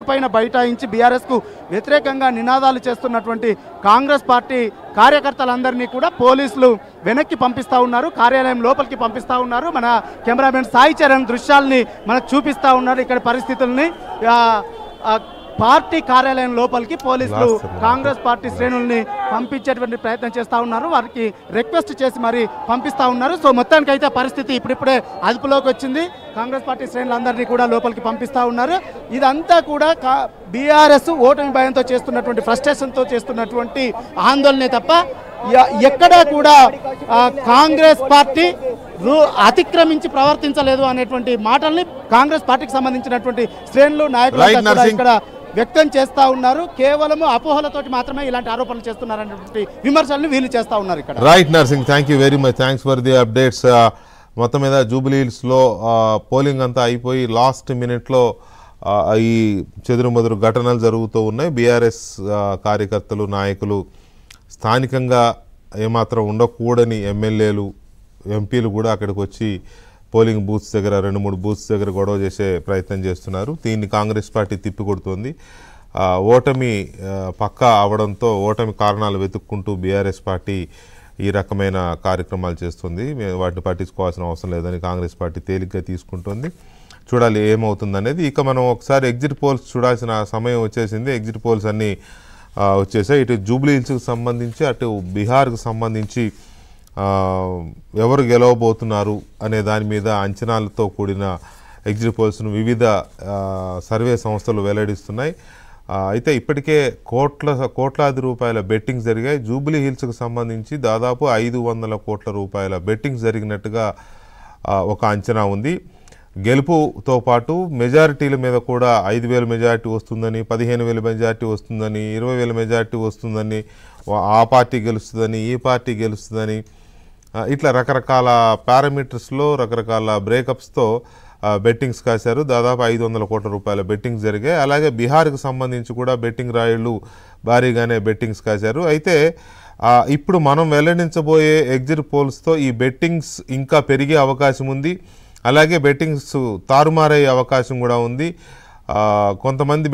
రోడ్డుపైన బైఠాయించి బీఆర్ఎస్కు వ్యతిరేకంగా నినాదాలు చేస్తున్నటువంటి కాంగ్రెస్ పార్టీ కార్యకర్తలందరినీ కూడా పోలీసులు వెనక్కి పంపిస్తూ ఉన్నారు, కార్యాలయం లోపలికి పంపిస్తూ ఉన్నారు. మన కెమెరామెన్ సాయి చరణ్ దృశ్యాలని మనకు చూపిస్తూ ఉన్నారు. ఇక్కడ పరిస్థితుల్ని పార్టీ కార్యాలయం లోపలికి పోలీసులు కాంగ్రెస్ పార్టీ శ్రేణుల్ని పంపించేటువంటి ప్రయత్నం చేస్తూ ఉన్నారు, వారికి రిక్వెస్ట్ చేసి మరి పంపిస్తూ ఉన్నారు. సో మొత్తానికైతే పరిస్థితి ఇప్పుడిప్పుడే అదుపులోకి వచ్చింది. కాంగ్రెస్ పార్టీ శ్రేణులందరినీ కూడా లోపలికి పంపిస్తూ ఉన్నారు. ఇదంతా కూడా బీఆర్ఎస్ ఓటమి భయంతో చేస్తున్నటువంటి ఫ్రస్ట్రేషన్తో చేస్తున్నటువంటి ఆందోళనే తప్ప ఎక్కడా కూడా కాంగ్రెస్ పార్టీ అతిక్రమించి ప్రవర్తించలేదు అనేటువంటి మాటల్ని కాంగ్రెస్ పార్టీకి సంబంధించినటువంటి శ్రేణులు నాయకులు ఇక్కడ వ్యక్తం చేస్తా ఉన్నారు. కేవలం అపోహలతోటి మాత్రమే ఇలాంటి ఆరోపణలు చేస్తున్నారనేటువంటి విమర్శలను వీళ్ళు చేస్తా ఉన్నారు ఇక్కడ. Right nursing, thank you very much, thanks for the updates. మొత్తం మీద జూబ్లీ హిల్స్లో పోలింగ్ అంతా అయిపోయి లాస్ట్ మినిట్లో ఈ చెదురుమదురు ఘటనలు జరుగుతూ ఉన్నాయి. బీఆర్ఎస్ కార్యకర్తలు నాయకులు స్థానికంగా ఏమాత్రం ఉండకూడని ఎమ్మెల్యేలు ఎంపీలు కూడా అక్కడికి వచ్చి పోలింగ్ బూత్స్ దగ్గర 2-3 బూత్స్ దగ్గర గొడవ చేసే ప్రయత్నం చేస్తున్నారు. దీన్ని కాంగ్రెస్ పార్టీ తిప్పికొడుతోంది. ఓటమి పక్కా అవడంతో ఓటమి కారణాలు వెతుక్కుంటూ బీఆర్ఎస్ పార్టీ ఈ రకమైన కార్యక్రమాలు చేస్తుంది. వాటిని పట్టించుకోవాల్సిన అవసరం లేదని కాంగ్రెస్ పార్టీ తేలిగ్గా తీసుకుంటుంది. చూడాలి ఏమవుతుందనేది. ఇక మనం ఒకసారి ఎగ్జిట్ పోల్స్ చూడాల్సిన సమయం వచ్చేసింది. ఎగ్జిట్ పోల్స్ అన్నీ వచ్చేసాయి. ఇటు జూబ్లీ హిల్స్కి సంబంధించి అటు బీహార్కు సంబంధించి ఎవరు గెలవబోతున్నారు అనే దాని మీద అంచనాలతో కూడిన ఎగ్జిట్ పోల్స్ను వివిధ సర్వే సంస్థలు వెల్లడిస్తున్నాయి. అయితే ఇప్పటికే కోట్లాది రూపాయల బెట్టింగ్స్ జరిగాయి. జూబ్లీ హిల్స్కు సంబంధించి దాదాపు 500 కోట్ల రూపాయల బెట్టింగ్స్ జరిగినట్టుగా ఒక అంచనా ఉంది. గెలుపుతో పాటు మెజారిటీల మీద కూడా 5,000 మెజారిటీ వస్తుందని, 15,000 మెజారిటీ వస్తుందని, 20,000 మెజారిటీ వస్తుందని, ఆ పార్టీ గెలుస్తుందని, ఈ పార్టీ గెలుస్తుందని, ఇట్లా రకరకాల పారామీటర్స్లో రకరకాల బ్రేకప్స్తో బెట్టింగ్స్ కాశారు. దాదాపు 500 కోట్ల రూపాయల బెట్టింగ్స్ జరిగాయి. అలాగే బీహార్కి సంబంధించి కూడా బెట్టింగ్ రాయుళ్ళు భారీగానే బెట్టింగ్స్ కాశారు. అయితే ఇప్పుడు మనం వెల్లడించబోయే ఎగ్జిట్ పోల్స్తో ఈ బెట్టింగ్స్ ఇంకా పెరిగే అవకాశం ఉంది. అలాగే బెట్టింగ్స్ తారుమారయ్యే అవకాశం కూడా ఉంది. కొంతమంది